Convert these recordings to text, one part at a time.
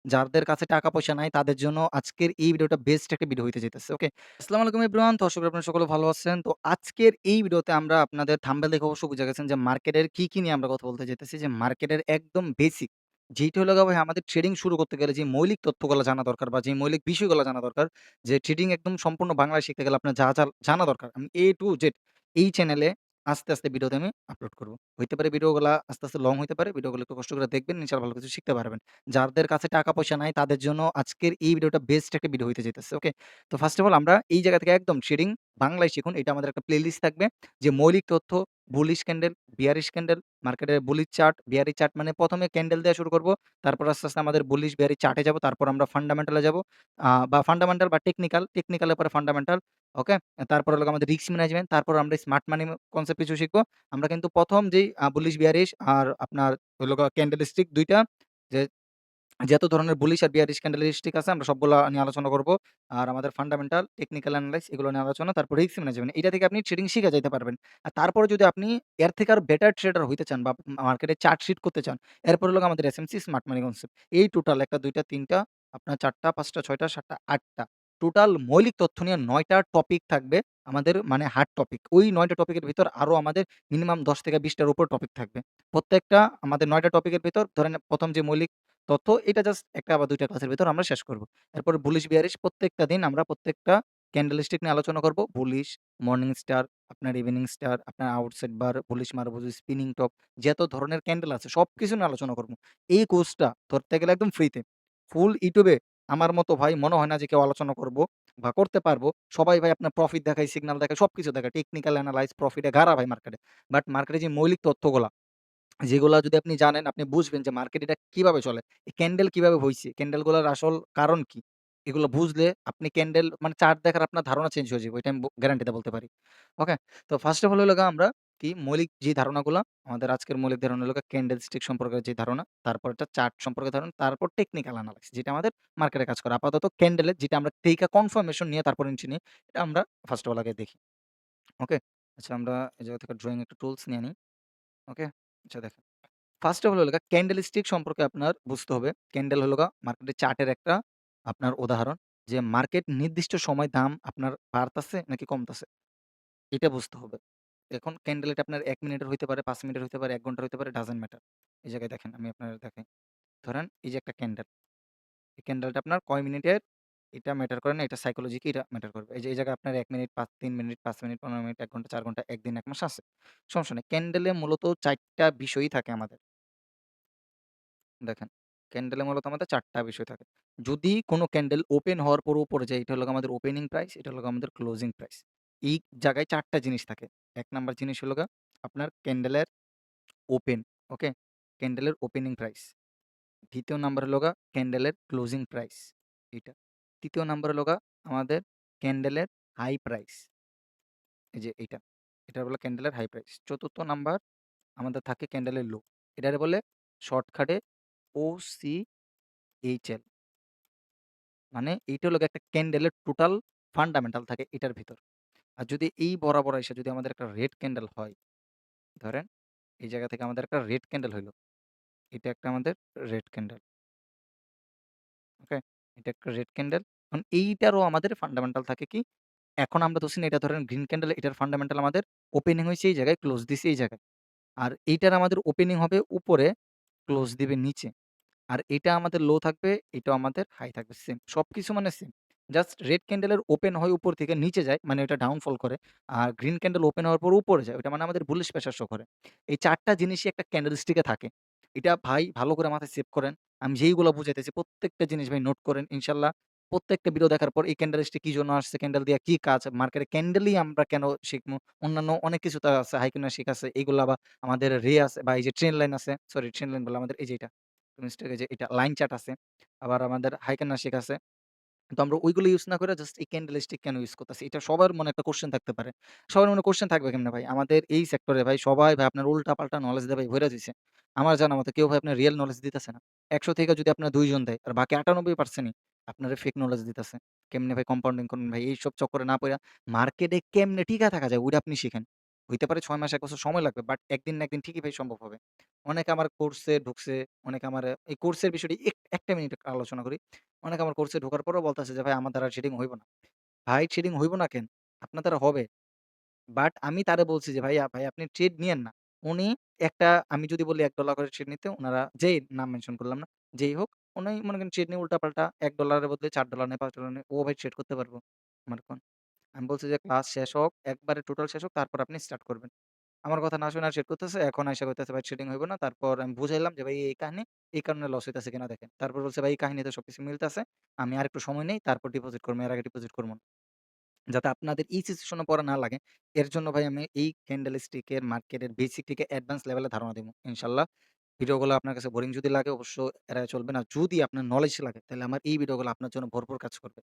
যাদের কাছে টাকা পয়সা নাই তাদের জন্য আজকের এই ভিডিওটা বেস্ট একটা ভিডিও হইতে যাইতেছে। ওকে? আসসালামু আলাইকুম এভরিওয়ান। তো আশা করি আপনারা সকলে ভালো আছেন। তো আজকের এই ভিডিওতে আমরা আপনাদের থাম্বনেল দেখে অবশ্যই বুঝে গেছেন যে মার্কেটের কি নিয়ে আমরা কথা বলতে যাইতেছি। যে মার্কেটের একদম বেসিক যেইটা হলো গিয়ে ভাই আমাদের ট্রেডিং শুরু করতে গেলে যে মৌলিক তথ্যগুলা জানা দরকার বা যে মৌলিক বিষয়গুলা জানা দরকার, যে ট্রেডিং একদম সম্পূর্ণ বাংলায় শিখতে গেলে আপনার যা জানা দরকার আমি A to Z এই চ্যানেলে আস্তে ভিডিওতে আমি আপলোড করব। হইতে পারে ভিডিওগুলা আস্তে লং হইতে পারে। ভিডিওগুলো একটু কষ্ট করে দেখবেন, ইনশাআল্লাহ ভালো কিছু শিখতে পারবেন। যাদের কাছে টাকা পয়সা নাই তাদের জন্য আজকের এই ভিডিওটা বেস্ট একটা ভিডিও হইতে যাইতেছে। ওকে? তো ফার্স্ট অফ অল আমরা এই জায়গা থেকে একদম ট্রেডিং বাংলায় শিখুন। এটা আমাদের একটা প্লেলিস্ট থাকবে। যে মৌলিক তথ্য, বুলিশ ক্যান্ডেল, বিয়ারিশ ক্যান্ডেল, মার্কেটের বুলিশ চার্ট, বিয়ারিশ চার্ট মানে ১ম এ ক্যান্ডেল দিয়ে শুরু করব। তারপর আস্তে আমাদের বুলিশ বিয়ারিশ চার্টে যাব। তারপর আমরা ফান্ডামেন্টাল এ যাব। বা ফান্ডামেন্টাল বা টেকনিক্যাল এর পরে ফান্ডামেন্টাল। ওকে? তারপর হলো আমাদের রিস্ক ম্যানেজমেন্ট, তারপর আমরা স্মার্ট মানি কনসেপ্ট কিছু শিখব। আমরা কিন্তু ১ম যেই বুলিশ বিয়ারিশ আর আপনার হলো ক্যান্ডেলস্টিক ২ টা যে যত ধরনের বুলিশ আর বিয়ারিশ ক্যান্ডেলস্টিক আছে আমরা সবগুলা নিয়ে আলোচনা করব। আর আমাদের ফান্ডামেন্টাল, টেকনিক্যাল এনালাইজ এগুলো নিয়ে আলোচনা, তারপর রিস্ক ম্যানেজমেন্ট। এটা থেকে আপনি ট্রেডিং শিখা যাইতে পারবেন। আর তারপরে যদি আপনি এর থেকে আরো বেটার ট্রেডার হইতে চান বা মার্কেটে চার্ট শিট করতে চান, এরপর হলো আমাদের এসএমসি স্মার্ট মানি কনসেপ্ট। এই টোটাল ১ টা ২ টা ৩ টা আপনার ৪ টা ৫ টা ৬ টা ৭ টা ৮ টা। টোটাল মৌলিক তথ্য নিয়ে ৯ টা টপিক থাকবে আমাদের মানে হার্ড টপিক। ওই ৯ টা টপিকের ভিতর আরো আমাদের মিনিমাম ১০ থেকে ২০ টার উপর টপিক থাকবে। প্রত্যেকটা আমাদের ৯ টা টপিকের ভিতর ধরেন ১ম যে মৌলিক তথ্য এটা জাস্ট ১ টা বা ২ টা ক্লাসের ভেতর আমরা শেষ করব। এরপরে বুলিশ বিয়ারিশ প্রত্যেকটা দিন আমরা প্রত্যেকটা ক্যান্ডেলস্টিক নিয়ে আলোচনা করব। বুলিশ, মর্নিং স্টার, আপনার ইভিনিং স্টার, আপনার আউটসাইড বার, বুলিশ মারবো, স্পিনিং টপ যত ধরনের ক্যান্ডেল আছে সবকিছু নিয়ে আলোচনা করব। এই কোর্সটা ধরতে গেলে একদম ফ্রিতে। ফুল YouTube এ আমার মতো ভাই মনে হয় না যে কেউ আলোচনা করব বা করতে পারবো। সবাই ভাই আপনার প্রফিট দেখায়, সিগনাল দেখায়, সবকিছু দেখায়। টেকনিক্যাল এনালাইজ, প্রফিটে গাড়া ভাই মার্কেটে। বাট মার্কেটে যে মৌলিক তথ্যগুলা যেগুলা যদি আপনি জানেন, আপনি বুঝবেন যে মার্কেট এটা কিভাবে চলে। এই ক্যান্ডেল কিভাবে হইছে, ক্যান্ডেল গুলার আসল কারণ কি? এগুলো বুঝলে আপনি ক্যান্ডেল মানে চার্ট দেখার আপনার ধারণা চেঞ্জ হয়ে যাবে। এটা আমি গ্যারান্টি দিয়ে বলতে পারি। ওকে? তো ফার্স্ট অফ অল হলো গিয়ে আমরা কি মৌলিক যে ধারণাগুলা, আমাদের আজকের মৌলিক ধারণা হলো গিয়ে ক্যান্ডেল স্টিক সম্পর্কে যে ধারণা, তারপর একটা চার্ট সম্পর্কে ধারণা, তারপর টেকনিক্যাল এনালাইসিস যেটা আমাদের মার্কেটে কাজ করে। আপাতত ক্যান্ডেলের যেটা আমরা দেইখা কনফার্মেশন নিয়ে তারপর নিচে নিই, এটা আমরা ফার্স্ট অফ অল আগে দেখি। ওকে? আচ্ছা আমরা এই জায়গা থেকে ড্রয়িং একটা টুলস নিয়ে নিই। ওকে? আচ্ছা দেখেন। ফার্স্ট অফ অল হলো ক্যান্ডেল স্টিক সম্পর্কে আপনার বুঝতে হবে। ক্যান্ডেল হলো মার্কেটের চার্টের একটা আপনার উদাহরণ। যে মার্কেট নির্দিষ্ট সময় দাম আপনার বাড়তাছে নাকি কমতাছে এটা বুঝতে হবে। এখন ক্যান্ডেল এটা আপনার ১ মিনিটের হইতে পারে, 5 মিনিটের হইতে পারে, ১ ঘন্টার হইতে পারে, ডাজন্ট ম্যাটার। এই জায়গায় দেখেন আমি আপনাদের দেখাই। ধরেন এই যে একটা ক্যান্ডেল। এই ক্যান্ডেলটা আপনার কয় মিনিটের এটা ম্যাটার করে না, এটা সাইকোলজিকে এটা ম্যাটার করবে। এই যে এই জায়গায় আপনার ১ মিনিট, ৩ মিনিট, ৫ মিনিট, ১৫ মিনিট, ১ ঘন্টা, ৪ ঘন্টা, ১ দিন, ১ মাস আছে। সমস্যা নেই। ক্যান্ডেলে মূলত ৪ টা বিষয়ই থাকে আমাদের। দেখেন, ক্যান্ডেলে মূলত আমাদের ৪ টা বিষয় থাকে। যদি কোনো ক্যান্ডেল ওপেন হওয়ার পর উপরে যায়, এটা হলো আমাদের ওপেনিং প্রাইস, এটা হলো আমাদের ক্লোজিং প্রাইস। এই জায়গায় ৪ টা জিনিস থাকে। ১ নাম্বার জিনিস হলো আপনার ক্যান্ডেলের ওপেন, ওকে? ক্যান্ডেলের ওপেনিং প্রাইস। ২য় নাম্বার হলো ক্যান্ডেলের ক্লোজিং প্রাইস, এইটা। ৩য় নাম্বার হলো আমাদের ক্যান্ডেলের হাই প্রাইস, এই যে এইটা। এটা হলো ক্যান্ডেলের হাই প্রাইস। ৪র্থ নাম্বার আমাদের থাকে ক্যান্ডেলের লো। এটারে বলে শর্টকাটে OCHL। মানে এইটা হলো একটা ক্যান্ডেলের টোটাল ফান্ডামেন্টাল থাকে এটার ভিতর। আর যদি এই বরাবর এসে যদি আমাদের একটা রেড ক্যান্ডেল হয়, ধরেন এই জায়গা থেকে আমাদের একটা রেড ক্যান্ডেল হইলো। এটা একটা আমাদের রেড ক্যান্ডেল। ওকে? এটা একটা রেড ক্যান্ডেল। এখন এইটারও আমাদের ফান্ডামেন্টাল থাকে কি? এখন আমরা ধরছি না এটা ধরেন গ্রিন ক্যান্ডেল, এটার ফান্ডামেন্টাল আমাদের ওপেনিং হইছে এই জায়গায়, ক্লোজ দিছে এই জায়গায়। আর এইটার আমাদের ওপেনিং হবে উপরে, ক্লোজ দিবে নিচে। আর এটা আমাদের লো থাকবে, এটাও আমাদের হাই থাকবে সেম। সবকিছু মানে সেম। জাস্ট রেড ক্যান্ডেলের ওপেন হয় উপর থেকে নিচে যায়, মানে ওটা ডাউনফল করে। আর গ্রিন ক্যান্ডেল ওপেন হওয়ার পর উপরে যায়। ওটা মানে আমাদের বুলিশ প্রেশার শো করে। এই ৪ টা জিনিসই একটা ক্যান্ডেলস্টিক এ থাকে। এটা ভাই ভালো করে মাথায় সেভ করেন। আমি যেইগুলা বুঝাইতেছি প্রত্যেকটা জিনিস ভাই নোট করেন। ইনশাআল্লাহ প্রত্যেকটা ভিডিও দেখার পর এই ক্যান্ডেলস্টিক কি জন্য আসছে, ক্যান্ডেল দিয়া কি কাজ, মার্কেটে ক্যান্ডেলই আমরা কেন শিখমু। অন্যান্য অনেক কিছু তো আছে, হাইকিউনেসিক আছে। এগুলা বা আমাদের রে আছে বা এই যে ট্রেন লাইন আছে। সরি ট্রেন লাইন বললাম, আমাদের এই যে এটা মিস্টেক, এই যে এটা লাইন চার্ট আছে। আবার আমাদের হাইকেনাশিক আছে। কিন্তু আমরা ওইগুলো ইউজ না করে জাস্ট এই ক্যান্ডেল স্টিক কেন ইউজ করতেছি? এটা সবার মনে একটা কোয়েশ্চেন থাকতে পারে। সবার মনে কোয়েশ্চেন থাকবে কেমনে ভাই? আমাদের এই সেক্টরে ভাই সবাই ভাই আপনার উল্টা-পাল্টা নলেজ দিয়ে ভাই ভইরা দিছে। আমার জানা মতে কেউ ভাই আপনার রিয়াল নলেজ দিতেছে না। ১০০ থেকে যদি আপনার ২ জন দেয় আর বাকি ৯৮% ই আপনারে ফেক নলেজ দিতেছে। কেমনে ভাই কম্পাউন্ডিং করবেন ভাই এইসব চক্করে না পইড়া মার্কেটে কেমনে টিকা থাকা যায় ওইটা আপনি শিখেন। হইতে পারে ৬ মাস ১ বছর সময় লাগবে। বাট একদিন না একদিন ঠিকই ভাই সম্ভব হবে। অনেকে আমার কোর্সে ঢুকছে, অনেকে আমার এই কোর্সের বিষয়টি একটা মিনিট আলোচনা করি। অনেকে আমার কোর্সে ঢোকার পরেও বলতেছে যে, "ভাই আমার দ্বারা ট্রেডিং হইব না।" ভাই ট্রেডিং হইব না কেন? আপনার দ্বারা হবে। বাট আমি তারে বলছি যে, "ভাইয়া ভাই আপনি ট্রেড নিয়েন না।" উনি একটা আমি যদি বলি $১ করে ট্রেড নিতে উনারা যেই নাম মেনশন করলাম না। যেই হোক উনি মনে করেন ট্রেড নিয়ে উল্টাপাল্টা $১ এর বদলে $৪ নেয় $৫ নেয়। ও ভাই ট্রেড করতে পারবো? আমার কোন? আমি বলছি যে, "ক্লাস শেষ হোক, একবারে টোটাল শেষ হোক তারপর আপনি স্টার্ট করবেন।" আমার কথা না শুনে আর ট্রেড করতেছে। এখন আইসা কইতেছে, "ভাই ট্রেডিং হইব না।" তারপর আমি বুঝাইলাম যে, "ভাই এই কাহিনী, এই কারণে লস হইতেছে কিনা দেখেন।" তারপর বলছে, "ভাই এই কাহিনীতে সবকিছু মিলতেছে। আমি আরেকটু সময় নেই তারপর ডিপোজিট করবো। এর আগে ডিপোজিট করব না।" যাতে আপনাদের এই সিচুয়েশন এ পড়া না লাগে, এর জন্য ভাই আমি এই ক্যান্ডেলস্টিক এর মার্কেটের বেসিক থেকে অ্যাডভান্স লেভেলে ধারণা দিব। ইনশাআল্লাহ ভিডিওগুলো আপনার কাছে বোরিং যদি লাগে অবশ্য এড়ায় চলবেন। আর যদি আপনার নলেজ লাগে তাহলে আমার এই ভিডিওগুলো আপনার জন্য ভরপুর কাজ করবে।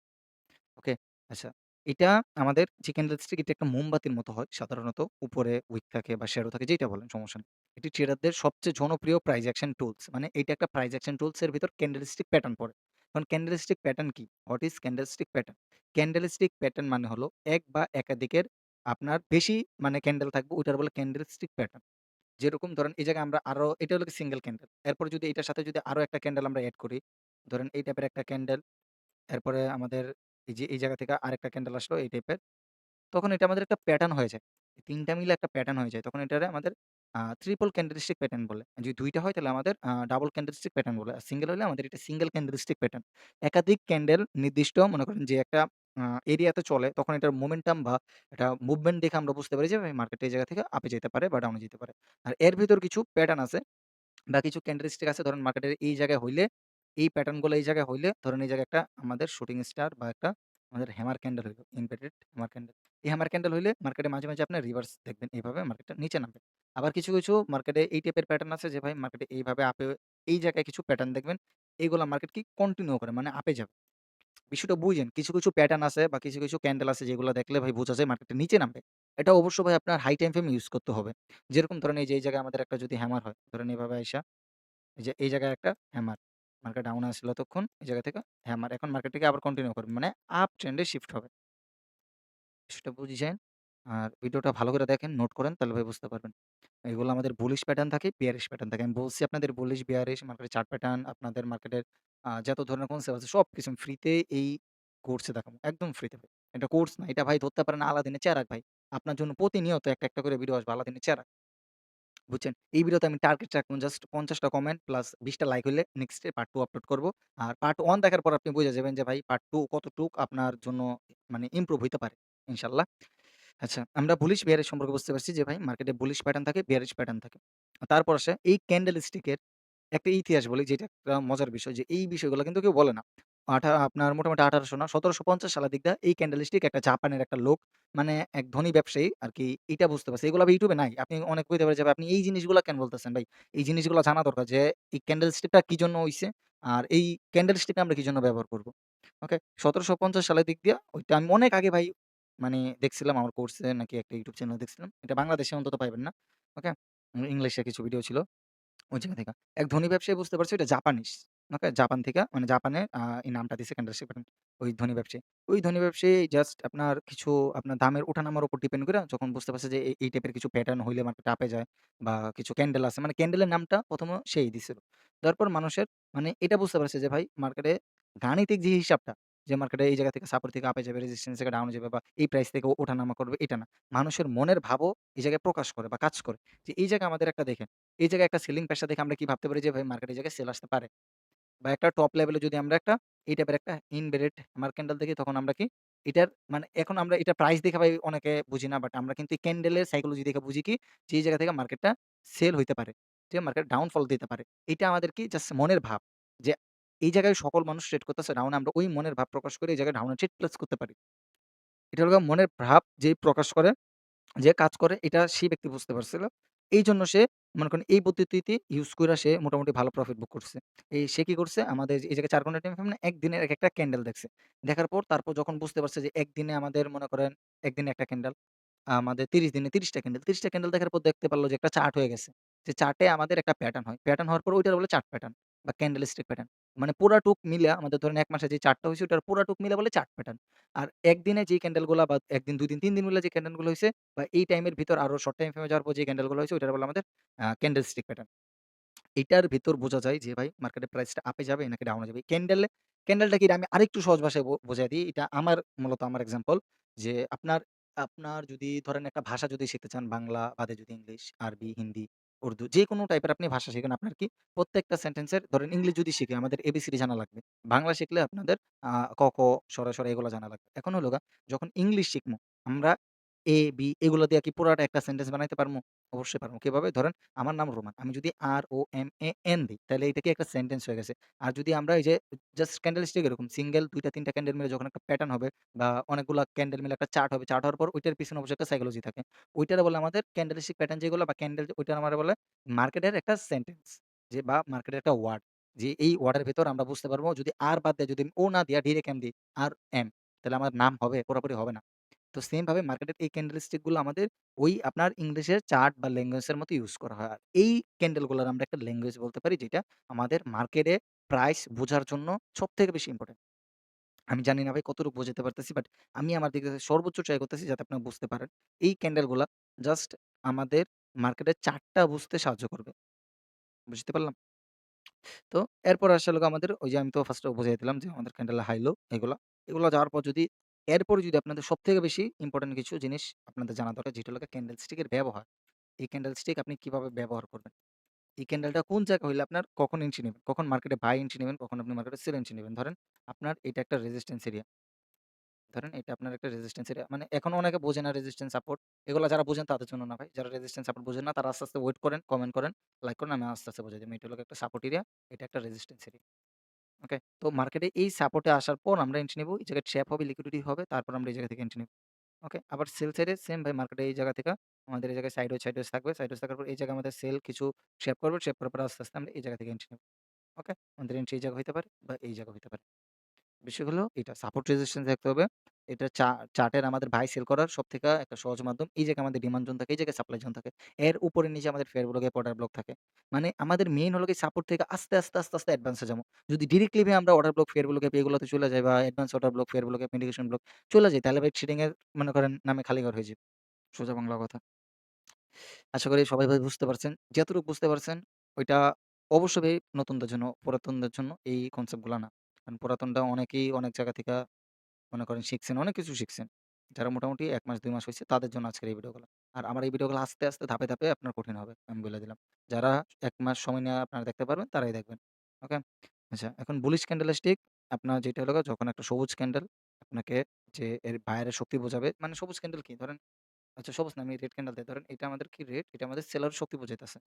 ওকে? আচ্ছা। এটা আমাদের যে ক্যান্ডেলস্টিক এটা একটা মোমবাতির মতো হয় সাধারণত। উপরে উইক থাকে বা শ্যাডো থাকে যেইটা বলেন সমস্যা নেই। এটি ট্রেডারদের সবচেয়ে জনপ্রিয় প্রাইস অ্যাকশন টুলস। মানে এইটা একটা প্রাইস অ্যাকশন টুলস এর ভিতর ক্যান্ডেলস্টিক প্যাটার্ন পড়ে। এখন ক্যান্ডেলস্টিক প্যাটার্ন কি? What is candlestick pattern? Candlestick pattern মানে হলো এক বা একাধিকের আপনার বেশি মানে ক্যান্ডেল থাকবে ওইটার বলে ক্যান্ডেলস্টিক প্যাটার্ন। যেরকম ধরেন এই জায়গায় আমরা আরো এটা হলো সিঙ্গেল ক্যান্ডেল। এরপরে যদি এটার সাথে যদি আরো একটা ক্যান্ডেল আমরা এড করি, ধরেন এই টাইপের একটা ক্যান্ডেল, এরপরে আমাদের এই যে এই জায়গা থেকে আরেকটা ক্যান্ডেল আসলো এই টাইপের। তখন এটা আমাদের একটা প্যাটার্ন হয়ে যায়। ৩ টা মিলে একটা প্যাটার্ন হয়ে যায়। তখন এটারে আমাদের ট্রিপল ক্যান্ডেলস্টিক প্যাটার্ন বলে। যদি ২ টা হয় তাহলে আমাদের ডাবল ক্যান্ডেলস্টিক প্যাটার্ন বলে। আর সিঙ্গেল হইলে আমাদের এটা সিঙ্গেল ক্যান্ডেলস্টিক প্যাটার্ন। একাধিক ক্যান্ডেল নির্দিষ্ট মনে করেন যে একটা আ এরিয়াতে চলে তখন এটার মোমেন্টাম বা এটা মুভমেন্ট দেখে আমরা বুঝতে পারি যে ভাই মার্কেট এই জায়গা থেকে আপে যেতে পারে বা ডাউনে যেতে পারে। আর এর ভিতর কিছু প্যাটার্ন আছে বা কিছু ক্যান্ডেলস্টিক আছে ধরেন মার্কেটের এই জায়গায় হইলে, এই প্যাটার্ন গুলো এই জায়গায় হইলে ধরেন এই জায়গায় একটা আমাদের শুটিং স্টার বা একটা আমাদের হ্যামার ক্যান্ডেল হইলো, ইনভার্টেড হ্যামার ক্যান্ডেল। এই হ্যামার ক্যান্ডেল হইলে মার্কেটে মাঝে, মাঝে আপনার রিভার্স দেখবেন এইভাবে মার্কেটটা নিচে নামবে। আবার কিছু, কিছু মার্কেটে এই টাইপের প্যাটার্ন আছে যে ভাই মার্কেটে এইভাবে আপে এই জায়গায় কিছু প্যাটার্ন দেখবেন। এগুলা মার্কেট কি কন্টিনিউ করে মানে আপে যাবে। বিষয়টা বুঝেন। কিছু, কিছু প্যাটার্ন আছে বা কিছু, কিছু ক্যান্ডেল আছে যেগুলো দেখলে ভাই বোঝা যায় মার্কেটটা নিচে নামবে। এটা অবশ্য ভাই আপনার হাই টাইম ফ্রেম ইউজ করতে হবে। যেরকম ধরেন এই যে এই জায়গায় আমাদের একটা যদি হ্যামার হয়, ধরেন এভাবে আইসা এই যে এই জায়গায় একটা হ্যামার। মার্কেট ডাউন আসছিল এতক্ষণ। এই জায়গা থেকে হ্যামার। এখন মার্কেটটাকে আবার কন্টিনিউ করবে। মানে আপ ট্রেন্ড এ শিফট হবে। সেটা বুঝেছেন? আর ভিডিওটা ভালো করে দেখেন, নোট করেন তাহলে ভাই বুঝতে পারবেন। এগুলো আমাদের বুলিশ প্যাটার্ন থাকে, বিয়ারিশ প্যাটার্ন থাকে। আমি বলছি আপনাদের বুলিশ, বিয়ারিশ মার্কেটের চার্ট প্যাটার্ন, আপনাদের মার্কেটের যত ধরনের কনসেপ্ট আছে সবকিছু আমি ফ্রিতে এই কোর্সে দেখাবো। একদম ফ্রিতে ভাই। এটা কোর্স না। এটা ভাই ধরতে পারেন আলাদিনের চেরাগ ভাই। আপনার জন্য প্রতিনিয়ত একটা, একটা করে ভিডিও আসবে আলাদিনের চেরাগ। বুঝছেন? এই ভিডিওতে আমি টার্গেট রাখলাম জাস্ট ৫০ টা কমেন্ট প্লাস ২০ টা লাইক হইলে নেক্সট ডে পার্ট 2 আপলোড করব। আর পার্ট 1 দেখার পর আপনি বুঝে যাবেন যে ভাই পার্ট 2 কতটুক আপনার জন্য মানে ইমপ্রুভ হইতে পারে ইনশাআল্লাহ। আচ্ছা, আমরা বুলিশ বিয়ারিশ সম্পর্কে বুঝতে পারছি যে ভাই মার্কেটে বুলিশ প্যাটার্ন থাকে, বিয়ারিশ প্যাটার্ন থাকে। তারপর আসে এই ক্যান্ডেল স্টিকের একটা ইতিহাস বলি যেটা একটা মজার বিষয় যে এই বিষয়গুলো কিন্তু কেউ বলে না। আপনার মোটামুটি ১৮০০ না ১৭৫০ সালের দিক দিয়ে এই ক্যান্ডেল স্টিক একটা জাপানের একটা লোক মানে এক ধনী ব্যবসায়ী আরকি এটা বুঝতে পারছে। এগুলো ভাই YouTube এ নাই। আপনি অনেক কইতে পারে যে, "ভাই আপনি এই জিনিসগুলা কেন বলতেছেন ভাই? এই জিনিসগুলা জানা দরকার যে এই ক্যান্ডেল স্টিকটা কি জন্য হইছে? আর এই ক্যান্ডেল স্টিক আমরা কি জন্য ব্যবহার করব?" ওকে? ১৭৫০ সালের দিক দিয়া ওইটা আমি অনেক আগে ভাই মানে দেখছিলাম আমার কোর্সে নাকি একটা YouTube চ্যানেলে দেখছিলাম। এটা বাংলাদেশে অন্তত পাইবেন না। ওকে? ইংলিশে কিছু ভিডিও ছিল। ওই জায়গা থেকে। এক ধনী ব্যবসায়ী বুঝতে পারছে এটা জাপানিজ। ওকে? জাপান থেকে মানে জাপানে এই নামটা দিছে ক্যান্ডেল শিপ ওই ধনী ব্যবসায়ী। ওই ধনী ব্যবসায়ী জাস্ট আপনার কিছু আপনার দামের ওঠানামার উপর ডিপেন্ড কইরা যখন বুঝতে পারছে যে এই টাইপের কিছু প্যাটার্ন হইলে মার্কেট আপে যায় বা কিছু ক্যান্ডেল আছে। মানে ক্যান্ডেলের নামটা ১ম এ সেই দিছিল। দেওয়ার পর মানুষের মানে এটা বুঝতে পারছে যে ভাই মার্কেটে গাণিতিক যে হিসাবটা যে মার্কেটে এই জায়গা থেকে সাপোর্ট থেকে আপে যাবে, রেজিস্ট্যান্স থেকে ডাউনে যাবে বা এই প্রাইস থেকে ওঠানামা করবে এটা না। মানুষের মনের ভাবও এই জায়গায় প্রকাশ করে বা কাজ করে। যে এই জায়গায় আমাদের একটা দেখেন এই জায়গায় একটা সেলিং প্রেশার দেখে আমরা কি ভাবতে পারি যে ভাই মার্কেট এই জায়গায় সেল আসতে পারে। বা একটা টপ লেভেলে যদি আমরা একটা এই টাইপের একটা ইনভেরিড হ্যামার ক্যান্ডেল দেখি তখন আমরা কি এটার মানে এখন আমরা এটা প্রাইস দেখে ভাই অনেকে বুঝি না। বাট আমরা কিন্তু এই ক্যান্ডেলের সাইকোলজি দেখে বুঝি কি যে এই জায়গা থেকে মার্কেটটা সেল হইতে পারে। ঠিক আছে? মার্কেট ডাউনফল দিতে পারে। এটা আমাদের কি জাস্ট মনের ভাব। যে এই জায়গায় সকল মানুষ ট্রেড করতেছে ডাউনে আমরা ওই মনের ভাব প্রকাশ করে এই জায়গায় ডাউনে ট্রেড প্লেস করতে পারি। এটা হলো মনের ভাব যেই প্রকাশ করে যে কাজ করে এটা সেই ব্যক্তি বুঝতে পারছিল। এইজন্য সে মনে করেন এই পদ্ধতিতে ইউজ কইরা সে মোটামুটি ভালো প্রফিট বুক করছে। সে কি করছে আমাদের এই জায়গায় ৪ ঘন্টা টাইম ফ্রেম না একদিনের একেকটা ক্যান্ডেল দেখছে। দেখার পর তারপর যখন বুঝতে পারছে যে একদিনে আমাদের মনে করেন একদিনে একটা ক্যান্ডেল, আমাদের ৩০ দিনে ৩০ টা ক্যান্ডেল। ৩০ টা ক্যান্ডেল দেখার পর দেখতে পারল যে একটা চার্ট হয়ে গেছে। যে চার্টে আমাদের একটা প্যাটার্ন হয়। প্যাটার্ন হওয়ার পর ওইটার বলে চার্ট প্যাটার্ন বা ক্যান্ডেল স্টিক প্যাটার্ন। মানে পুরাটুক মিলা আমাদের ধরেন ১ মাসে যে ৪ টা হইছে ওটার পুরাটুক মিলা বলে চার্ট প্যাটার্ন। আর একদিনে যেই ক্যান্ডেলগুলা বা ১ দিন, ২ দিন, ৩ দিন মিলে যে ক্যান্ডেলগুলো হইছে বা এই টাইমের ভিতর আরো শর্ট টাইম ফ্রেমে যাওয়ার পর যে ক্যান্ডেলগুলো হইছে ওইটারে বলে আমাদের ক্যান্ডেল স্টিক প্যাটার্ন। এটার ভেতর বোঝা যায় যে ভাই মার্কেটের প্রাইসটা আপে যাবে নাকি ডাউনে যাবে। ক্যান্ডেলটা কি আমি আরেকটু সহজ ভাষায় বুঝায় দিই। এটা মূলত আমার এক্সাম্পল যে আপনার আপনার যদি ধরেন একটা ভাষা যদি শিখতে চান বাংলা বাদে যদি ইংলিশ, আরবি, হিন্দি, উর্দু যেকোনো টাইপের আপনি ভাষা শিখেন আপনার কি প্রত্যেকটা সেন্টেন্সের ধরেন ইংলিশ যদি শিখি আমাদের এবিসিডি জানা লাগবে। বাংলা শিখলে আপনাদের ক, খ, স, এগুলা জানা লাগবে। এখন হলো যখন ইংলিশ শিখমু আমরা এ, বি এগুলো দিয়ে কি পুরাটা একটা সেন্টেন্স বানাইতে পারমু? অবশ্যই পারবো। কিভাবে? ধরেন আমার নাম রোমান। আমি যদি ROMAN দিই, তাহলে এটা কি একটা সেন্টেন্স হয়ে গেছে। আর যদি আমরা এই যে জাস্ট ক্যান্ডেলস্টিক এরকম সিঙ্গেল ২ টা ৩ টা ক্যান্ডেল মিলে যখন একটা প্যাটার্ন হবে বা অনেকগুলা ক্যান্ডেল মিলে একটা চার্ট হবে। চার্ট হওয়ার পর ওইটার পিছনে অবশ্যই একটা সাইকোলজি থাকে। ওইটারে বলে আমাদের ক্যান্ডেলস্টিক প্যাটার্ন যেগুলো বা ক্যান্ডেল ওইটার আমারে বলে মার্কেটের একটা সেন্টেন্স যে বা মার্কেটের একটা ওয়ার্ড। যে এই ওয়ার্ডের ভেতর আমরা বুঝতে পারবো যদি আর বাদ দিয়ে যদি ও না দিয়া ডিরেক্ট এম দিই RM তাহলে আমার নাম হবে? পুরোপুরি হবে না। তো সেম ভাবে মার্কেটের এই ক্যান্ডেলস্টিক গুলো আমাদের ওই আপনার ইংলিশের চার্ট বা ল্যাঙ্গুয়েজ এর মতো ইউজ করা হয়। আর এই ক্যান্ডেল গুলার আমরা একটা ল্যাঙ্গুয়েজ বলতে পারি যেটা আমাদের মার্কেটে প্রাইস বোঝার জন্য সবথেকে বেশি ইম্পোর্টেন্ট। আমি জানি না ভাই কতটুকু বোঝাতে পারতেছি বাট আমি আমার দিক থেকে সর্বোচ্চ ট্রাই করতেছি যাতে আপনারা বুঝতে পারেন। এই ক্যান্ডেল গুলা জাস্ট আমাদের মার্কেটের চার্টটা বুঝতে সাহায্য করবে। বুঝতে পারলাম? তো এরপর আসে হলো আমাদের ওই যে আমি তো ফার্স্টে বুঝাই দিলাম যে আমাদের ক্যান্ডেল হাই লো এগুলা। এগুলা যাওয়ার পর যদি এরপরে যদি আপনাদের সবথেকে বেশি ইম্পোর্টেন্ট কিছু জিনিস আপনাদের জানা দরকার যেটা হলো ক্যান্ডেল স্টিক এর ব্যবহার। এই ক্যান্ডেল স্টিক আপনি কিভাবে ব্যবহার করবেন? এই ক্যান্ডেলটা কোন জায়গায় হইলে আপনার কখন এন্ট্রি নিবেন? কখন মার্কেটে বাই এন্ট্রি নিবেন? কখন আপনি মার্কেটে সেল এন্ট্রি নিবেন? ধরেন আপনার এটা একটা রেজিস্ট্যান্স এরিয়া। ধরেন এটা আপনার একটা রেজিস্ট্যান্স এরিয়া। মানে এখনো অনেকে বোঝে না রেজিস্ট্যান্স সাপোর্ট। এগুলা যারা বোঝেন তাদের জন্য না ভাই। যারা রেজিস্ট্যান্স সাপোর্ট বোঝেন না তারা আস্তে, আস্তে ওয়েট করেন, কমেন্ট করেন, লাইক করেন। আমি আস্তে, আস্তে বুঝাই দিই। এটা হলো একটা সাপোর্ট এরিয়া, এটা একটা রেজিস্ট্যান্স এরিয়া। ওকে? তো মার্কেটে এই সাপোর্টে আসার পর আমরা এন্ট্রি নিবো। এই জায়গায় ট্র্যাপ হবে, লিকুইডিটি হবে। তারপর আমরা এই জায়গা থেকে এন্ট্রি নিব। ওকে? আবার সেল সাইডে সেম ভাই মার্কেটে এই জায়গা থেকে আমাদের এই জায়গায় সাইডওয়েজ থাকবে। সাইডওয়েজ থাকার পর এই জায়গায় আমাদের সেল কিছু ট্র্যাপ করবে। ট্র্যাপ করার পর আস্তে, আস্তে আমরা এই জায়গা থেকে এন্ট্রি নিব। ওকে? আমাদের এন্ট্রি এই জায়গা হইতে পারে বা এই জায়গা হইতে পারে। বিষয় হলো এটা সাপোর্ট রেজিস্ট্যান্স দেখতে হবে। এটা চার্টের আমাদের বাই সেল করার সবথেকে একটা সহজ মাধ্যম। এই জায়গায় আমাদের ডিমান্ড জোন থাকে, এই জায়গায় সাপ্লাই জোন থাকে। এর উপরে নিচে আমাদের ফেয়ার ব্লক, অর্ডার ব্লক থাকে। মানে আমাদের মেইন হলো কি সাপোর্ট থেকে আস্তে অ্যাডভান্স এ যাবো। যদি ডিরেক্টলি ভাই আমরা অর্ডার ব্লক, ফেয়ার ব্লক এগুলোতে চলে যাই বা advance order block, fair block, indication block চলে যাই তাহলে ভাই ট্রেডিং এর মনে করেন নামে খালি ঘর হয়ে যাবে। সোজা বাংলা কথা। আশা করি সবাই ভাই বুঝতে পারছেন। যতটুকু বুঝতে পারছেন ওইটা অবশ্যই ভাই নতুনদের জন্য, পুরাতনদের জন্য এই কনসেপ্ট গুলা না। কারণ পুরাতনরা অনেকেই অনেক জায়গা থেকে মনে করেন শিখছেন, অনেক কিছু শিখছেন। যারা মোটামুটি ১ মাস ২ মাস হইছে তাদের জন্য আজকের এই ভিডিওগুলা। আর আমার এই ভিডিওগুলো আস্তে, আস্তে ধাপে, ধাপে আপনার কঠিন হবে। আমি বলে দিলাম। যারা ১ মাস সময় নিয়ে আপনারা দেখতে পারবেন তারাই দেখবেন। ওকে? আচ্ছা এখন বুলিশ ক্যান্ডেল স্টিক আপনার যেটা হলো যখন একটা সবুজ ক্যান্ডেল আপনাকে যে এর বায়ারের শক্তি বোঝাবে। মানে সবুজ ক্যান্ডেল কি? ধরেন আচ্ছা সবুজ না আমি রেড ক্যান্ডেল দেই। ধরেন এটা আমাদের কি রেড? এটা আমাদের সেলারের শক্তি বোঝাইতেছে।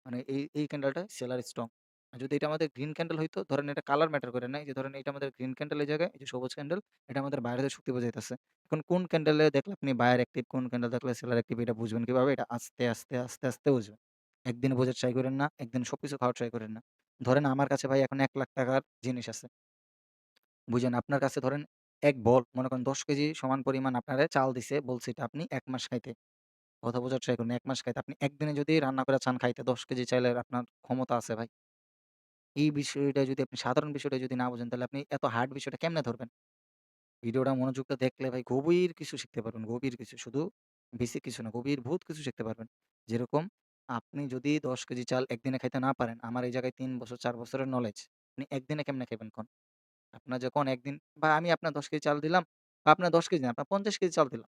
মানে এই ক্যান্ডেলটা সেলার স্ট্রং। আর যদি এটা আমাদের গ্রিন ক্যান্ডেল হইতো, ধরেন এটা কালার ম্যাটার করে না। এই যে ধরেন এটা আমাদের গ্রিন ক্যান্ডেল এই জায়গায়, এই যে সবুজ ক্যান্ডেল, এটা আমাদের বাইরের শক্তি বোঝাইতেছে। এখন কোন ক্যান্ডেলে দেখলে আপনি বায়ার অ্যাক্টিভ, কোন ক্যান্ডেল দেখলে সেলার অ্যাক্টিভ এটা বুঝবেন কিভাবে? এটা আস্তে বুঝবেন। একদিনে বোঝার ট্রাই কইরেন না, একদিনে সবকিছু খাওয়ার ট্রাই কইরেন না। ধরেন আমার কাছে ভাই এখন ৳১,০০,০০০ জিনিস আছে। বুঝেন আপনার কাছে ধরেন ১ বল মনে করেন ১০ কেজি সমান পরিমাণ আপনারে চাল দিছে, বলছে এটা আপনি ১ মাস খাইতে। কথা বোঝার ট্রাই করুন। ১ মাস খাইতে। আপনি একদিনে যদি রান্না করে চান খাইতে ১০ কেজি চাইলের আপনার ক্ষমতা আছে ভাই। এই বিষয়টা যদি আপনি সাধারণ বিষয়টা যদি না বুঝেন তাহলে আপনি এত হার্ড বিষয়টা কেমনে ধরবেন? ভিডিওটা মনোযোগ দিয়ে দেখলে ভাই গভীর কিছু শিখতে পারবেন। গভীর কিছু। শুধু বেসিক কিছু না, গভীরভূত কিছু শিখতে পারবেন। যেরকম আপনি যদি ১০ কেজি চাল একদিনে খাইতে না পারেন, আমার এই জায়গায় ৩ বছর ৪ বছরের নলেজ। আপনি একদিনে কেমনে খাইবেন কন? আপনার যখন একদিন বা আমি আপনার ১০ কেজি চাল দিলাম বা আপনার ১০ কেজি না, আপনার ৫০ কেজি চাল দিলাম।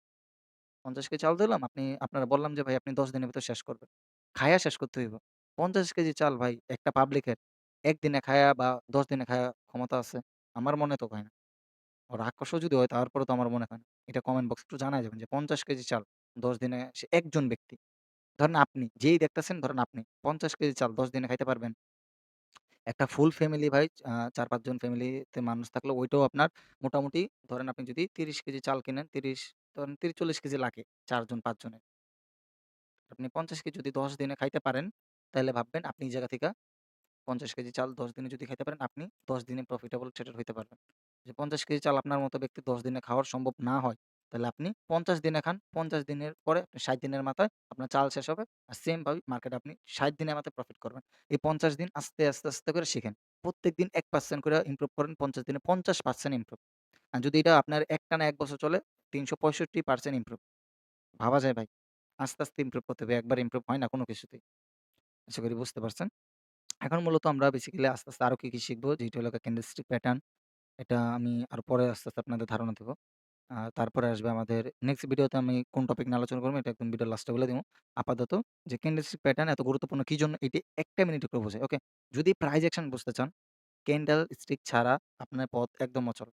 ৫০ কেজি চাল দিলাম, আপনারা বললাম যে, "ভাই আপনি ১০ দিনের ভিতর শেষ করবেন।" খাইয়া শেষ করতে হইব। ৫০ কেজি চাল ভাই একটা পাবলিকের ১ দিনে খায়া বা ১০ দিনে খায়া ক্ষমতা আছে? আমার মনে তো হয় না। রাক্ষসও যদি হয় তারপরেও তো আমার মনে হয় না। এটা কমেন্ট বক্সে একটু জানায় যাবেন যে ৫০ কেজি চাল ১০ দিনে সে একজন ব্যক্তি। ধরেন আপনি, যেই দেখতেছেন ধরেন আপনি ৫০ কেজি চাল ১০ দিনে খাইতে পারবেন? একটা ফুল ফ্যামিলি ভাই ৪-৫ জন ফ্যামিলিতে মানুষ থাকলে ওইটাও আপনার মোটামুটি ধরেন আপনি যদি ৩০ কেজি চাল কিনেন, ধরেন ৩০-৪০ কেজি লাগে ৪ জন ৫ জনের। আপনি ৫০ কেজি যদি ১০ দিনে খাইতে পারেন, তাইলে ভাববেন আপনি এই জায়গা থেকে ৫০ কেজি চাল ১০ দিনে যদি খাইতে পারেন, আপনি ১০ দিনে প্রফিটেবল ট্রেডার হইতে পারবেন। যে ৫০ কেজি চাল আপনার মতো ব্যক্তি ১০ দিনে খাওয়ার সম্ভব না হয়, তাহলে আপনি ৫০ দিনে খান। ৫০ দিনের পরে আপনি ৬০ দিনের মাথায় আপনার চাল শেষ হবে। আর সেম ভাবে মার্কেটে আপনি ৬০ দিনের মাথায় প্রফিট করবেন। এই ৫০ দিন আস্তে করে শিখেন। প্রত্যেকদিন 1% করে ইমপ্রুভ করেন ৫০ দিনে ৫০% ইমপ্রুভ। আর যদি এটা আপনার একটানা ১ বছর চলে ৩৬৫% ইমপ্রুভ। ভাবা যায় ভাই। আস্তে, আস্তে ইমপ্রুভ করতে হবে। একবারে ইমপ্রুভ হয় না কোনো কিছুতেই। আশা করি বুঝতে পারছেন। এখন মূলত আমরা বেসিক্যালি আস্তে, আস্তে আরো কি শিখবো যেটা হলো ক্যান্ডেলস্টিক প্যাটার্ন। এটা আমি আরো পরে আস্তে, আস্তে আপনাদের ধারণা দিব। তারপরে আসবে আমাদের নেক্সট ভিডিওতে আমি কোন টপিক নিয়ে আলোচনা করব এটা একদম ভিডিওর লাস্টে বলে দিব। আপাতত যে ক্যান্ডেলস্টিক প্যাটার্ন এত গুরুত্বপূর্ণ কি জন্য এটি ১ টা মিনিটে করে বোঝাই। ওকে? যদি প্রাইস অ্যাকশন বুঝতে চান, ক্যান্ডেল স্টিক ছাড়া আপনার পথ একদম অচল।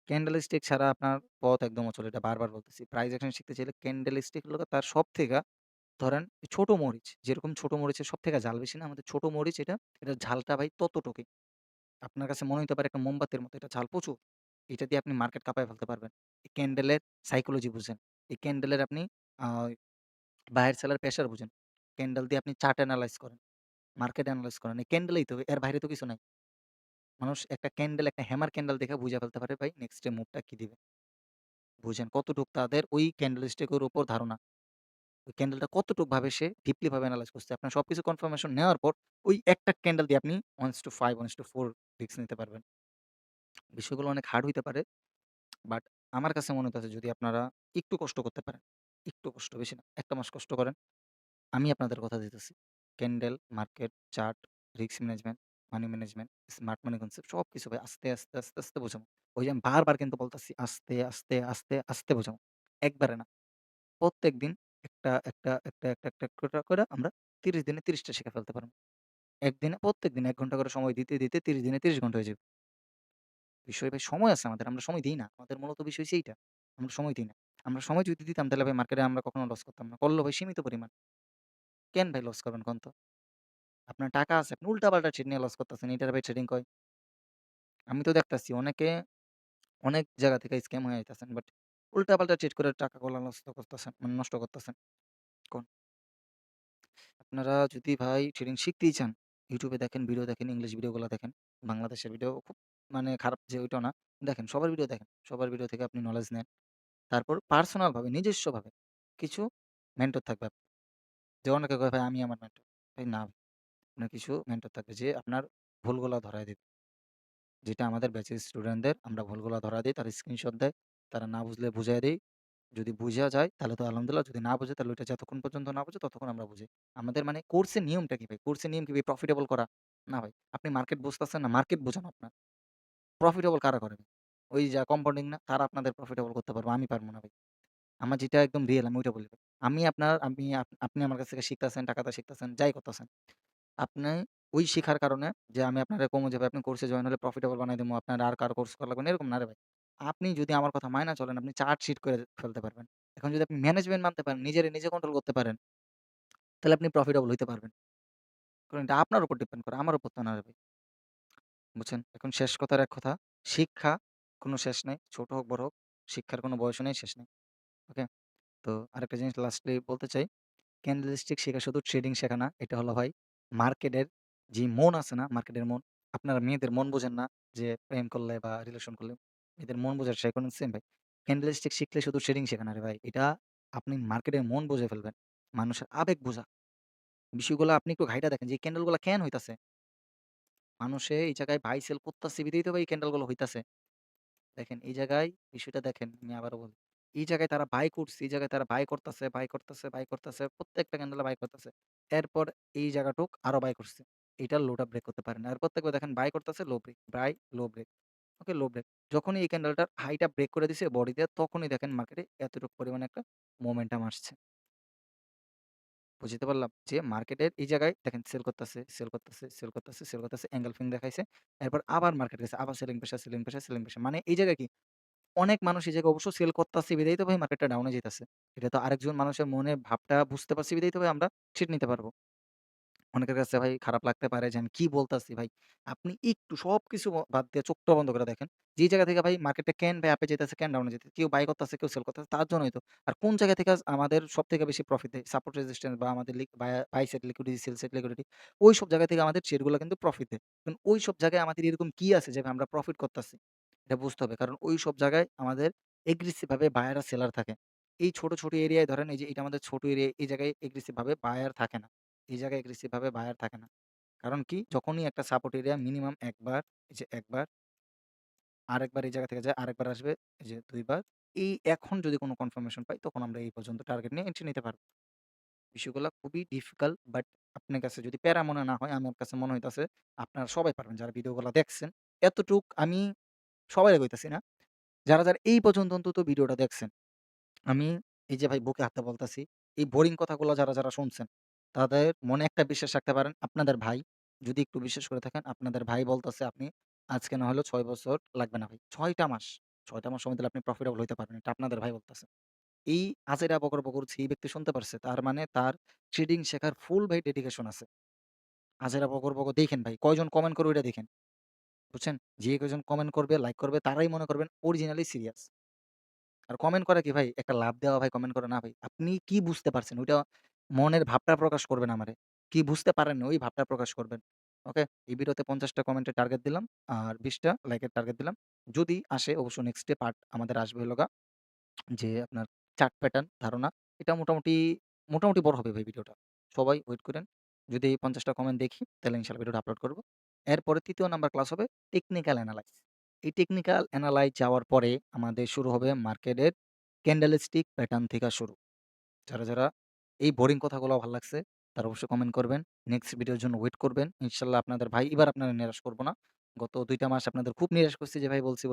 ক্যান্ডেল স্টিক ছাড়া আপনার পথ একদম অচল। এটা বারবার বলতেছি। প্রাইস অ্যাকশন শিখতে চাইলে ক্যান্ডেল স্টিক হলো তার সবথেকে ধরেন ছোট মরিচ, যেরকম ছোট মরিচের সবথেকে ঝাল বেশি না? আমাদের ছোট মরিচ এটা, এটার ঝালটা ভাই ততটুকুই। আপনার কাছে মনে হইতে পারে একটা মোমবাতির মতো। এটা ঝাল প্রচুর। এটা দিয়ে আপনি মার্কেট কাঁপায় ফেলতে পারবেন। এই ক্যান্ডেলের সাইকোলজি বুঝেন। এই ক্যান্ডেলের আপনি আ বায়ার সেলার প্রেশার বুঝেন। ক্যান্ডেল দিয়ে আপনি চার্ট এনালাইজ করেন, মার্কেট এনালাইজ করেন। এই ক্যান্ডেলেই তো, এর বাইরে তো কিছু নাই। মানুষ একটা ক্যান্ডেল, একটা হ্যামার ক্যান্ডেল দেখে বুঝে ফেলতে পারে ভাই নেক্সট ডে মুভটা কি দিবে। বুঝেন কতটুক তাদের ওই ক্যান্ডেলস্টিক এর উপর ধারণা। ওই ক্যান্ডেলটা কতটুক ভাবে সে ডিপলি ভাবে এনালাইজ করছে। আপনার সবকিছু কনফার্মেশন নেওয়ার পর ওই একটা ক্যান্ডেল দিয়ে আপনি 1:5, 1:4 রিস্ক নিতে পারবেন। বিষয়গুলো অনেক হার্ড হইতে পারে। বাট আমার কাছে মনে হইতেছে যদি আপনারা একটু কষ্ট করতে পারেন, একটু কষ্ট বেশি না, ১ টা মাস কষ্ট করেন, আমি আপনাদের কথা দিতেছি। Candle, market, chart, risk management, money management, smart মানি কনসেপ্ট সবকিছু ভাই আস্তে, আস্তে, আস্তে, আস্তে বোঝামু। ওই যে আমি বারবার কিন্তু বলতেছি আস্তে, আস্তে, আস্তে, আস্তে বোঝামু। একবারে না। প্রত্যেকদিন একটা করে আমরা ৩০ দিনে ৩০ টা শিখে ফেলতে পারব। একদিনে প্রত্যেকদিন ১ ঘন্টা করে সময় দিতে, দিতে ৩০ দিনে ৩০ ঘন্টা হয়ে যাবে। বিষয় ভাই সময় আছে আমাদের। আমরা সময় দেই না। আমাদের মূলত বিষয় হইছে এইটা। আমরা সময় দেই না। আমরা সময় যদি দিতাম তাহলে ভাই মার্কেটে আমরা কখনো লস করতাম না। করলেও ভাই সীমিত পরিমাণ। কেন ভাই লস করবেন কোন তো? আপনার টাকা আছে, আপনি উল্টা-পাল্টা ট্রেড নিয়ে লস করতেছেন। এটারে ভাই ট্রেডিং কয়? আমি তো দেখতাছি অনেকে অনেক জায়গা থেকে স্ক্যাম হয়ে যাইতেছেন। বাট উল্টা-পাল্টা ট্রেড করে টাকাগুলা নষ্ট করতেছেন, মানে নষ্ট করতেছেন। কোন আপনারা যদি ভাই ট্রেডিং শিখতেই চান, YouTube এ দেখেন, ভিডিও দেখেন, ইংলিশ ভিডিওগুলা দেখেন। বাংলাদেশের ভিডিও খুব মানে খারাপ যে ওইটাও না। দেখেন, সবার ভিডিও দেখেন। সবার ভিডিও থেকে আপনি নলেজ নেন। তারপর পার্সোনাল ভাবে, নিজস্বভাবে কিছু মেন্টর থাকবে আপনার। যে অনেকে কয় ভাই আমি আমার মেন্টর। ভাই না, আপনার কিছু মেন্টর থাকবে যে আপনার ভুলগুলা ধরায় দিবে। যেটা আমাদের ব্যাচের স্টুডেন্টদের আমরা ভুলগুলা ধরায় দেই, তারা স্ক্রিনশট দেয়। তারা না বুঝলে বুঝাইয়া দেই। যদি বুঝা যায় তাহলে তো আলহামদুলিল্লাহ। যদি না বুঝে তাহলে ওইটা যতক্ষণ পর্যন্ত না বুঝে ততক্ষণ আমরা বুঝাই। আমাদের মানে কোর্সের নিয়মটা কি ভাই? কোর্সের নিয়ম কি ভাই প্রফিটেবল করা? না ভাই। আপনি মার্কেট বুঝতেছেন না, মার্কেট বোঝানো আপনার। প্রফিটেবল কারা করে ভাই? ওই যা কম্পাউন্ডিং না তারা আপনাদের প্রফিটেবল করতে পারবে। আমি পারব না ভাই। আমার যেটা একদম রিয়াল আমি ওইটা বলি ভাই। আপনি আমার কাছ থেকে শিখতেছেন, টাকাটা শিখতেছেন, যাই করতেছেন। আপনি ওই শিখার কারণে যে আমি আপনারে কমু যে ভাই আপনি কোর্সে জয়েন হলে প্রফিটেবল বানাই দিমু। আপনার আর কারো কোর্স করা লাগবে না, এরকম না রে ভাই। আপনি যদি আমার কথা মাইনা চলেন, আপনি চার্ট শিট করে ফেলতে পারবেন। এখন যদি আপনি ম্যানেজমেন্ট মানতে পারেন, নিজেরে নিজে কন্ট্রোল করতে পারেন, তাহলে আপনি প্রফিটেবল হইতে পারবেন। কারণ এটা আপনার উপর ডিপেন্ড করে, আমার উপর তো না রে ভাই। বুঝছেন? এখন শেষ কথার এক কথা, শিক্ষা কোনো শেষ নাই। ছোট হোক, বড় হোক, শিক্ষার কোনো বয়সও নেই, শেষ নেই। ওকে? তো আরেকটা জিনিস লাস্টলি বলতে চাই, ক্যান্ডেলস্টিক শেখা শুধু ট্রেডিং শেখা না। এটা হলো ভাই মার্কেটের যে মন আছে না, মার্কেটের মন। আপনারা মেয়েদের মন বোঝেন না যে প্রেম করলে বা রিলেশন করলে মেয়েদের মন বোঝার ট্রাই করেন, সেম ভাই। ক্যান্ডেলস্টিক শিখলে শুধু ট্রেডিং শেখা না রে ভাই। এটা আপনি মার্কেটের মন বুঝে ফেলবেন। মানুষের আবেগ বোঝা। বিষয়গুলা আপনি একটু ঘাইটা দেখেন যে এই ক্যান্ডেল গুলা কেন হইতাছে? মানুষে এই জায়গায় বাই সেল করতাছে বিধাই তো ভাই এই ক্যান্ডেল গুলো হইতাছে। দেখেন এই জায়গায় বিষয়টা দেখেন, আমি আবারও বলি। এই জায়গায় তারা বাই করছে, এই জায়গায় তারা বাই করতেছে, বাই করতেছে, বাই করতেছে। প্রত্যেকটা ক্যান্ডেলে বাই করতেছে। এরপর এই জায়গাটুক আরো বাই করছে। এইটার লোটা ব্রেক করতে পারে না। আর প্রত্যেকবার দেখেন বাই করতেছে, low break, buy, low break. Okay, low break. যখনই এই ক্যান্ডেলটার হাইটা ব্রেক করে দিছে বডি দিয়ে, তখনই দেখেন মার্কেটে এতটুকু পরিমাণে একটা মোমেন্টাম আসছে। বুঝতে পারলাম যে মার্কেটের এই জায়গায় দেখেন সেল করতেছে, সেল করতেছে, সেল করতেছে, সেল করতেছে, এঙ্গেলফিং দেখাইছে। এরপর আবার মার্কেট গেছে। আবার selling pressure, selling pressure, selling pressure. মানে এই জায়গায় কি অনেক মানুষ এই জায়গায় অবশ্য সেল করতাছে বিধায় তো ভাই মার্কেটটা ডাউন এ যাইতাছে। এটা তো আরেকজন মানুষের মনে ভাবটা বুঝতে পারছি বিধায় তো ভাই আমরা ট্রেড নিতে পারব। অনেকের কাছে ভাই খারাপ লাগতে পারে যে আমি কি বলতাছি ভাই। আপনি একটু সবকিছু বাদ দিয়ে চোখটা বন্ধ করে দেখেন। যে জায়গা থেকে ভাই মার্কেটটা কেন ভাই আপে যাইতেছে, কেন ডাউন এ যাইতেছে। কেউ বাই করতেছে, কেউ সেল করতেছে তার জন্যই তো। আর কোন জায়গা থেকে আমাদের সবথেকে বেশি প্রফিট দেয়? সাপোর্ট রেজিস্ট্যান্স বা আমাদের buy side liquidity, sell side liquidity ওইসব জায়গা থেকে আমাদের শেয়ার গুলা কিন্তু প্রফিট দেয়। কারণ ওইসব জায়গায় আমাদের এরকম কি আছে যে ভাই আমরা প্রফিট করতাছি? এটা বুঝতে হবে। কারণ ওইসব জায়গায় আমাদের এগ্রেসিভ ভাবে বায়ার আর সেলার থাকে। এই ছোট, ছোট এরিয়ায় ধরেন এই যে এটা আমাদের ছোট এরিয়া, এই জায়গায় এগ্রেসিভ ভাবে বায়ার থাকে না। এই জায়গায় এগ্রেসিভ ভাবে বায়ার থাকে না। কারণ কি? যখনই একটা সাপোর্ট এরিয়া মিনিমাম ১ বার, এই যে ১ বার, আরেকবার এই জায়গা থেকে যায়, আরেকবার আসবে, এই যে ২ বার। এখন যদি কোনো কনফার্মেশন পাই তখন আমরা এই পর্যন্ত টার্গেট নিয়ে এন্ট্রি নিতে পারব। বিষয়গুলা খুবই ডিফিকাল্ট বাট আপনার কাছে যদি প্যারা মনে না হয়, আমার কাছে মনে হইতাছে আপনারা সবাই পারবেন যারা ভিডিওগুলা দেখছেন। এতটুক আমি সবাইরে কইতাছি না। যারা এই পর্যন্ত অন্তত ভিডিওটা দেখছেন, আমি এই যে ভাই বুকে হাত দিয়ে বলতাছি, এই বোরিং কথাগুলো যারা শুনছেন, তাদের মনে একটা বিশ্বাস রাখতে পারেন, আপনাদের ভাই যদি একটু বিশ্বাস করে থাকেন, আপনাদের ভাই বলতাছে আপনি আজকে না হলেও ৬ বছর লাগবে না ভাই। ৬ টা মাস। ৬ টা মাস সময় দিলে আপনি প্রফিটেবল হইতে পারবেন। এটা আপনাদের ভাই বলতাছে। এই আজেরা বকর যেই ব্যক্তি শুনতে পারছে, তার মানে তার ট্রেডিং শেখার ফুল ভাই ডেডিকেশন আছে। আজেরা বকর দেখেন ভাই, কয়জন কমেন্ট করবে ওইটা দেখেন। বুঝছেন? যে কয়জন কমেন্ট করবে, লাইক করবে তারাই মনে করবেন অরিজিনালি সিরিয়াস। আর কমেন্ট করা কি ভাই? একটা লাভ দেওয়া ভাই কমেন্ট করে না ভাই। আপনি কি বুঝতে পারছেন? ওইটা মনের ভাবটা প্রকাশ করবেন আমারে। কি বুঝতে পারেন ওই ভাবটা প্রকাশ করবেন। ওকে? এই ভিডিওতে ৫০ টা কমেন্টের টার্গেট দিলাম। আর ২০ টা লাইকের টার্গেট দিলাম। যদি আসে অবশ্য নেক্সট ডে পার্ট আমাদের আসবে হলো গা যে আপনার চার্ট প্যাটার্ন ধারণা। এটা মোটামুটি বড় হবে ভাই ভিডিওটা। সবাই ওয়েট করেন। যদি ৫০ টা কমেন্ট দেখি তাহলে ইনশাআল্লাহ ভিডিওটা আপলোড করব। এরপরে ৩য় নাম্বার ক্লাস হবে টেকনিক্যাল এনালাইজ। এই টেকনিক্যাল এনালাইজ যাওয়ার পরে আমাদের শুরু হবে মার্কেটের ক্যান্ডেলস্টিক প্যাটার্ন থেকে শুরু। যারা এই বোরিং কথাগুলো ভাল লাগছে তারা অবশ্যই কমেন্ট করবেন। নেক্সট ভিডিওর জন্য ওয়েট করবেন। ইনশাআল্লাহ আপনাদের ভাই এবার আপনারা নিরাশ করব না। গত ২ টা মাস আপনাদের খুব নিরাশ করছি যে ভাই বলছি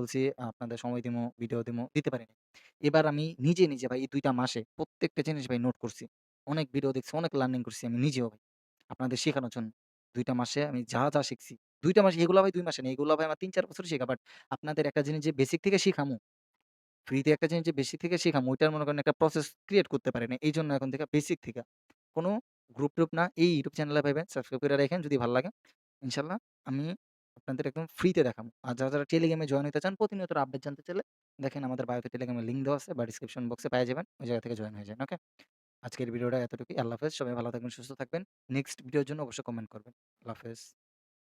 আপনাদের সময় দিমু, ভিডিও দিমু, দিতে পারিনি। এবার আমি নিজে ভাই এই ২ টা মাসে প্রত্যেকটা জিনিস ভাই নোট করছি। অনেক ভিডিও দেখছি, অনেক লার্নিং করছি আমি নিজেও ভাই। আপনাদের শেখানোর জন্য। ২ টা মাসে আমি যা শিখছি, ২ টা মাসে এগুলা ভাই ২ মাসে না, এগুলা ভাই আমার ৩-৪ বছর শেখা। বাট আপনাদের একটা জিনিস যে বেসিক থেকে শিখামু, ফ্রিতে একটা জিনিস যে বেসিক থেকে শিখামু ওইটার মনে করেন একটা প্রসেস ক্রিয়েট করতে পারি নাই। এইজন্য এখন থেকে বেসিক থেকে কোনো গ্রুপ-টুপ না, এই ইউটিউব চ্যানেলে পাইবেন। সাবস্ক্রাইব করে রাখেন যদি ভাল লাগে। ইনশাআল্লাহ আমি আপনাদের একদম ফ্রিতে দেখাবো। আর যারা টেলিগ্রামে জয়েন হইতে চান প্রতিনিয়ত আপডেট জানতে চাইলে দেখেন আমাদের বায়োতে টেলিগ্রামের লিঙ্ক দেওয়া আছে বা ডিসক্রিপশন বক্সে পেয়ে যাবেন। ওই জায়গা থেকে জয়েন হয়ে যান। ওকে? আজকের ভিডিওটা এতটুকুই। আল্লাহ হাফেজ। সবাই ভালো থাকবেন, সুস্থ থাকবেন। নেক্সট ভিডিওর জন্য অবশ্যই কমেন্ট করবেন। আল্লাহ হাফেজ।